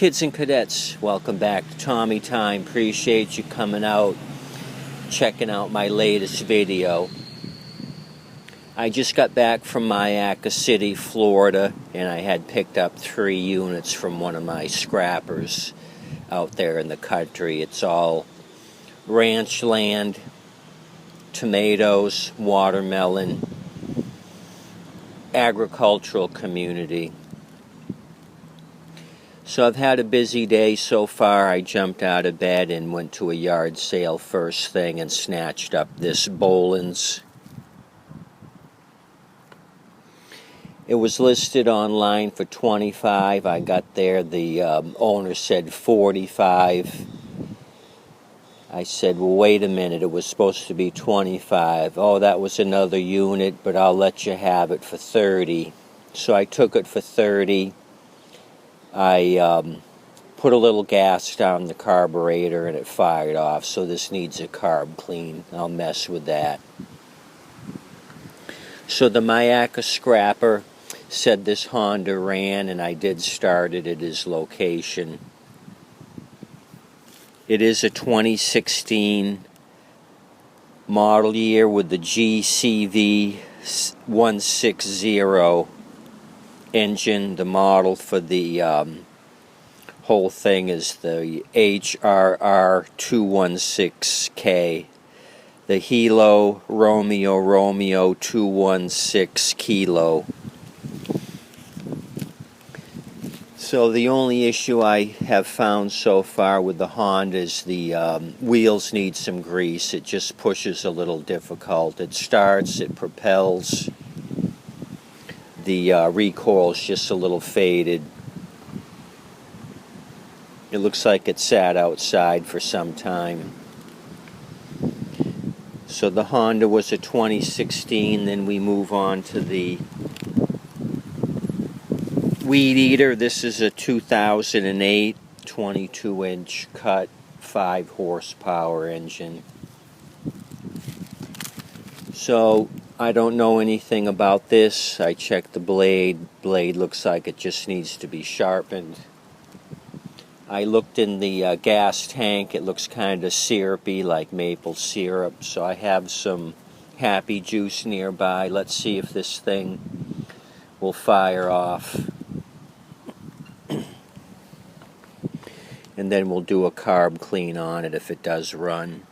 Kids and cadets, welcome back to Tommy Time. Appreciate you coming out, checking out my latest video. I just got back from Myakka City, Florida, and I had picked up 3 units from one of my scrappers out there in the country. It's all ranch land, tomatoes, watermelon, agricultural community. So I've had a busy day so far. I jumped out of bed and went to a yard sale first thing and snatched up this Boland's. It was listed online for $25. I got there, the owner said $45. I said, well, wait a minute, it was supposed to be $25. Oh, that was another unit, but I'll let you have it for $30. So I took it for $30. I put a little gas down the carburetor and it fired off, so this needs a carb clean. I'll mess with that. So the Myakka scrapper said this Honda ran, and I did start it at his location. It is a 2016 model year with the GCV160 engine. The model for the whole thing is the HRR216K, the Hilo Romeo 216 Kilo. So the only issue I have found so far with the Honda is the wheels need some grease. It just pushes a little difficult. It starts, it propels. The recoil's just a little faded. It looks like it sat outside for some time. So the Honda was a 2016, then we move on to the Weed Eater. This is a 2008 22-inch cut, 5 horsepower engine. So I don't know anything about this. I checked the blade. Blade looks like it just needs to be sharpened. I looked in the gas tank. It looks kind of syrupy, like maple syrup. So I have some happy juice nearby. Let's see if this thing will fire off. And then we'll do a carb clean on it if it does run.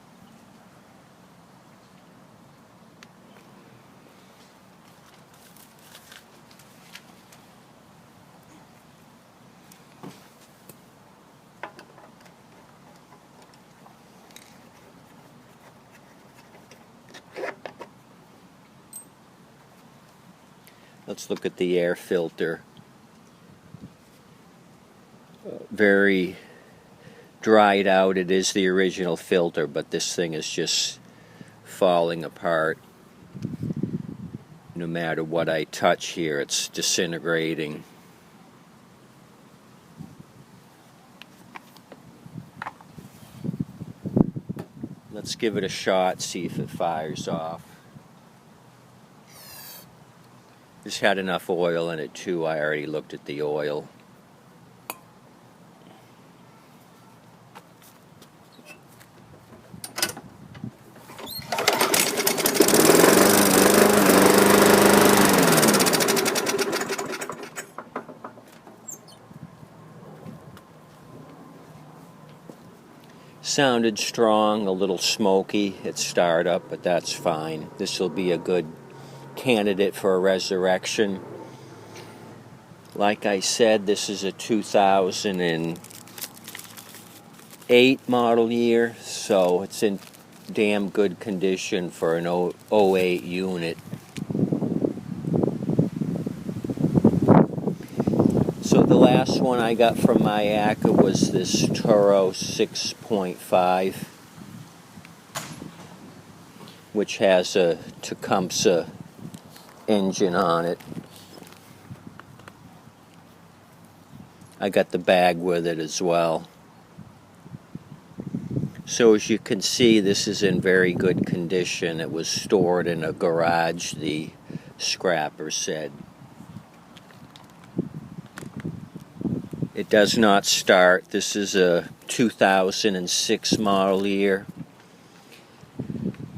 Let's look at the air filter. Very dried out. It is the original filter, but this thing is just falling apart. No matter what I touch here, it's disintegrating. Let's give it a shot, see if it fires off. This had enough oil in it too. I already looked at the oil. Sounded strong, a little smoky at startup, but that's fine. This will be a good candidate for a resurrection. Like I said, this is a 2008 model year, so it's in damn good condition for an 08 unit. So the last one I got from Myakka was this Toro 6.5, which has a Tecumseh engine on it. I got the bag with it as well. So as you can see, this is in very good condition. It was stored in a garage, the scrapper said. It does not start. This is a 2006 model year.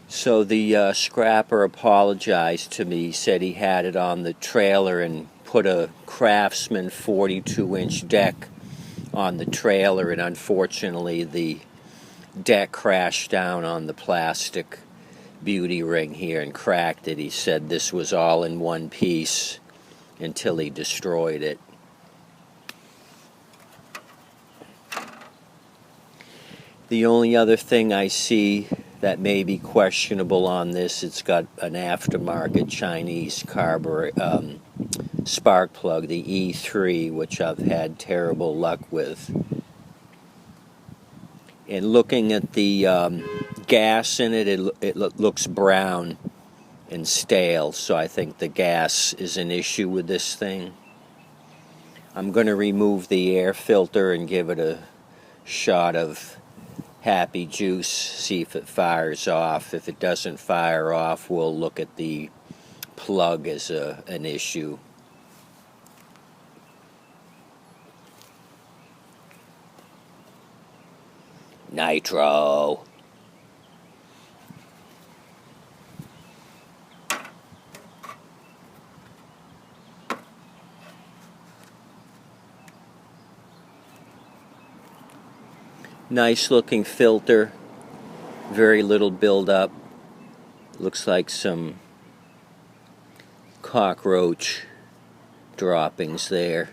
So the scrapper apologized to me. He said he had it on the trailer and put a Craftsman 42-inch deck on the trailer, and unfortunately the deck crashed down on the plastic beauty ring here and cracked it. He said this was all in one piece until he destroyed it. The only other thing I see that may be questionable on this, it's got an aftermarket Chinese spark plug, the E3, which I've had terrible luck with. And looking at the gas in it, it looks brown and stale, so I think the gas is an issue with this thing. I'm going to remove the air filter and give it a shot of happy juice, see if it fires off. If it doesn't fire off, we'll look at the plug as an issue. Nitro. Nice looking filter, very little buildup. Looks like some cockroach droppings there.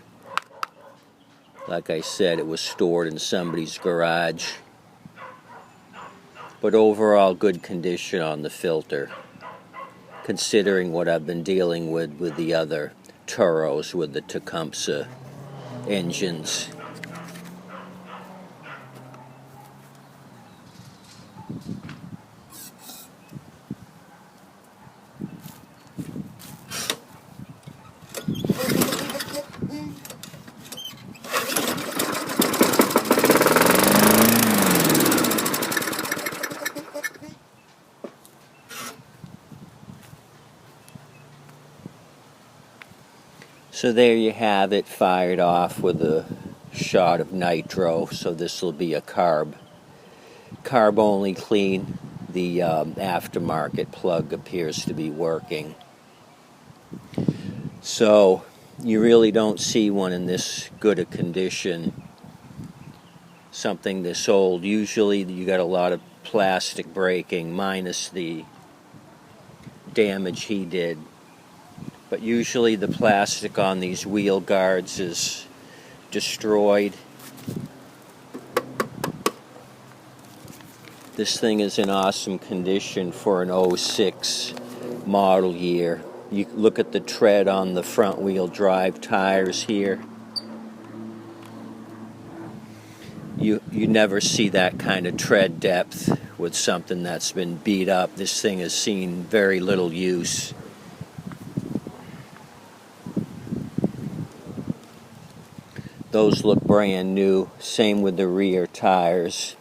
Like I said, it was stored in somebody's garage. But overall, good condition on the filter, considering what I've been dealing with the other Toros with the Tecumseh engines. So there you have it, fired off with a shot of nitro. So this will be a carb only clean. The aftermarket plug appears to be working. So you really don't see one in this good a condition, something this old. Usually you got a lot of plastic breaking, minus the damage he did. But usually the plastic on these wheel guards is destroyed. This thing is in awesome condition for an 06 model year. You look at the tread on the front wheel drive tires here. You never see that kind of tread depth with something that's been beat up. This thing has seen very little use. Those look brand new. Same with the rear tires.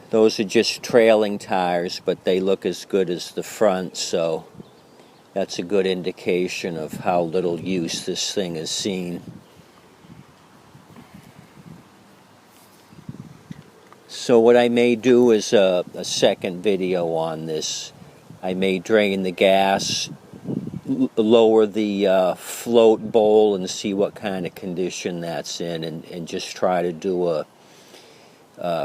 Those are just trailing tires, but they look as good as the front, so that's a good indication of how little use this thing has seen. So what I may do is a second video on this. I may drain the gas, lower the float bowl and see what kind of condition that's in, and just try to do a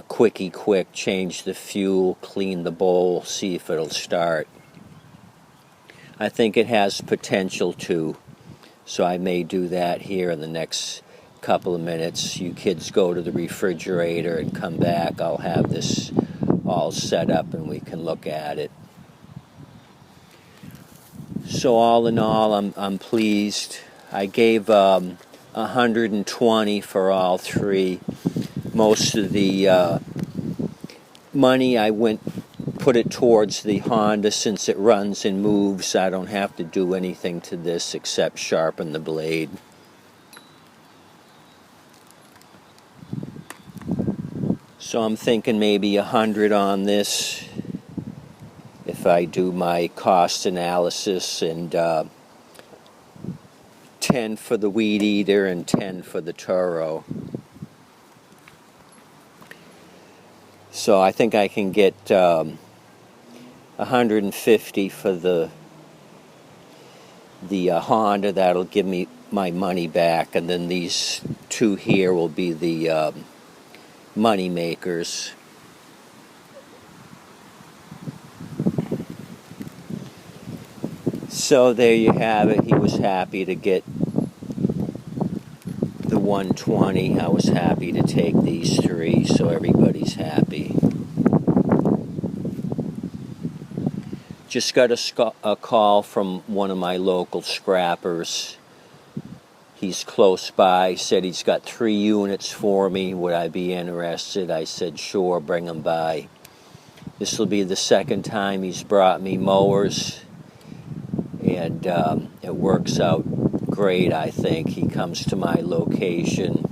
quick, change the fuel, clean the bowl, see if it'll start. I think it has potential to, so I may do that here in the next couple of minutes. You kids go to the refrigerator and come back. I'll have this all set up and we can look at it. So all in all, I'm pleased. I gave 120 for all three. Most of the money I put it towards the Honda. Since it runs and moves, I don't have to do anything to this except sharpen the blade. So I'm thinking maybe 100 on this if I do my cost analysis, and 10 10 for the weed eater and 10 for the Turo. So I think I can get 150 for the Honda. That'll give me my money back, and then these two here will be the money makers. So there you have it. He was happy to get the 120. I was happy to take these three, so everybody's happy. Just got a call from one of my local scrappers. He's close by. Said he's got 3 units for me. Would I be interested? I said sure, bring them by. This will be the second time he's brought me mowers, and it works out great, I think. He comes to my location.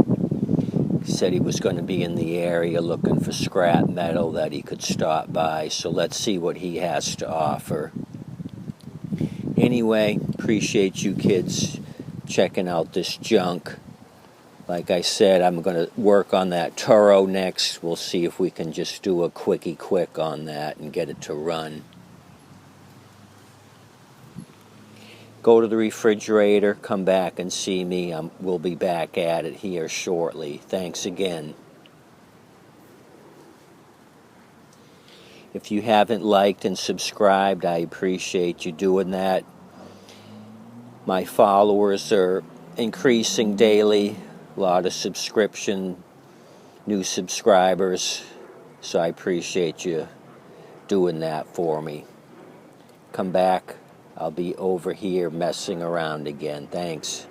He said he was going to be in the area looking for scrap metal that he could stop by, so let's see what he has to offer. Anyway, appreciate you kids checking out this junk. Like I said, I'm going to work on that Turo next. We'll see if we can just do a quickie quick on that and get it to run. Go to the refrigerator, come back and see me. We'll be back at it here shortly. Thanks again. If you haven't liked and subscribed, I appreciate you doing that. My followers are increasing daily. A lot of new subscribers. So I appreciate you doing that for me. Come back. I'll be over here messing around again. Thanks.